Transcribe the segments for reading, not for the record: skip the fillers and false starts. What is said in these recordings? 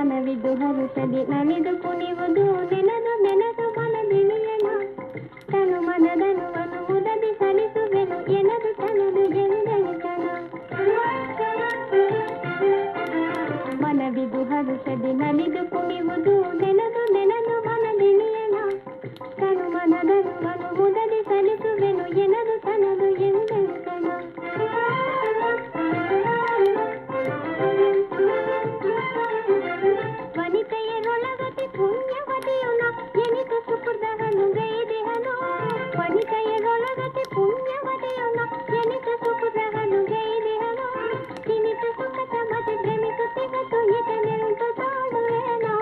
ಮನವಿದು ಹರುಷದಿ ನಲಿದು ಕುಣಿವುದು ನೆನದು ನೆನದು ಮನದಿಳಿಯಣ ತನು ಮನದನುವನು ಉದದಿ ಸಲಿಸುವೆನು ಎನದು ತನದು ಎಂದೆಣಿತನ ಮನವಿದು ಹರುಷದಿ ನಲಿದು ಕುಣಿವುದು ನೆನದು ನೆನದು ಮನದಿಳಿಯಣ ತನು ಮನದನುವನು ಉದದಿ ಸಲಿಸುವೆನು ಎನದು ತನದು ಎಂದೆಣಿತನ ವನಿತೆಯರೊಳಗತಿ ಪುಣ್ಯವತಿಯುನ ಎನಿತು ಸುಕೃತಹನು ಗೈದೆಹನು ವನಿತೆಯರೊಳಗತಿ ಪುಣ್ಯವತಿಯುನ ಎನಿತು ಸುಕೃತಹನು ಗೈದೆಹನು ಇನಿತು ಸುಖತ ಮತಿ ಭ್ರಮಿಸುತ್ತಿಗತು ಇದನೆಂತು ತಾಳುವೇನೋ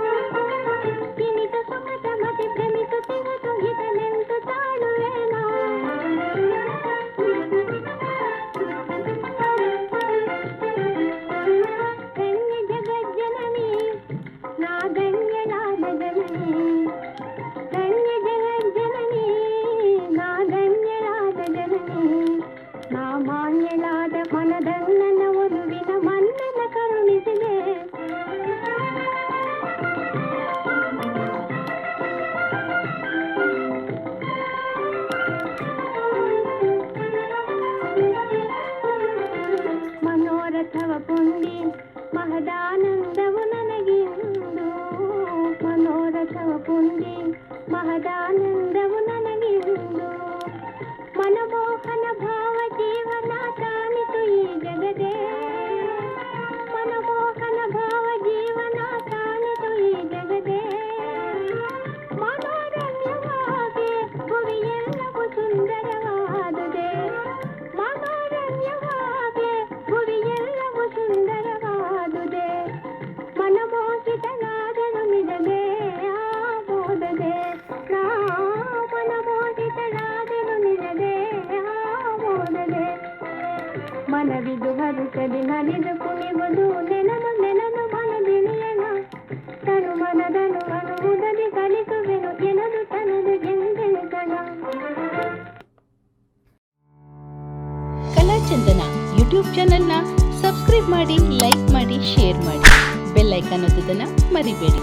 ಇನಿತು ಸುಖತ ಮತಿ ಭ್ರಮಿಸುತ್ತಿಗತು ಇದನೆಂತು ತಾಳುವೇನೋ ಕನ್ಯೆ ಜಗಜ್ಜನನಿ ನಾಗಣ್ಯನಾದ ಜನನಿ ಕನ್ಯೆ ಜಗಜ್ಜನನಿ ನಾಗಣ್ಯನಾದ ಜನನಿ ನಾಮಾನ್ಯಲಾದ ಮನದನ್ನನ ಒಲುವಿನ ಮನ್ನನ ಕರುಣಿಸಿದೆ ಮನೋರಥವ ಪುಂಡಿ ಮಹದಾನಂದವು ನನಗಿಂದು ಮನೋರಥವ ಪುಂಡಿ ಮಹದಾನಂದವು ನನಗಿಂದು ಮನಮೋಹನ ಭಾವ ಜೀವನ ತಾನಿತು ಈ ಜಗದೇ ಮನಮೋಹನ ಭಾವ ಜೀವನ ತಾನಿತು ಈ ಜಗದೇ ಮನೋರಮ್ಯವಾಗಿ ಭುವಿಯೆಲ್ಲವೂ ಸುಂದರವಾದುದೇ ಮನೋರಮ್ಯವಾಗಿ ಭುವಿಯೆಲ್ಲವೂ ಸುಂದರವಾದುದೇ ಮನಮೋಹಿತನಾದನು ನಿಜವೇ ಆಮೋದದೆ ನಾ ಮನಮೋಹಿತನಾದನು ನಿಜವೇ ಆಮೋದದೆ ಮನವಿದು ಹರುಷದಿ ನಲಿದು ಕುಣಿವುದು ನೆನದು ನೆನದು ಮನದಿಳಿಯಣ ತನು ಮನದನು ಅನುವುದದಿ ಕಲಿಸುವೆನು ಎನದು ತನದು ಎಂದೆಣಿತನ ಕಲಾಚಂದನ ಯೂಟ್ಯೂಬ್ ಚಾನೆಲ್ನ ಸಬ್ಸ್ಕ್ರೈಬ್ ಮಾಡಿ, ಲೈಕ್ ಮಾಡಿ, ಶೇರ್ ಮಾಡಿ. ಬೆಲ್ ಐಕಾನ್ ಒತ್ತೋದನ್ನ ಮರಿಬೇಡಿ.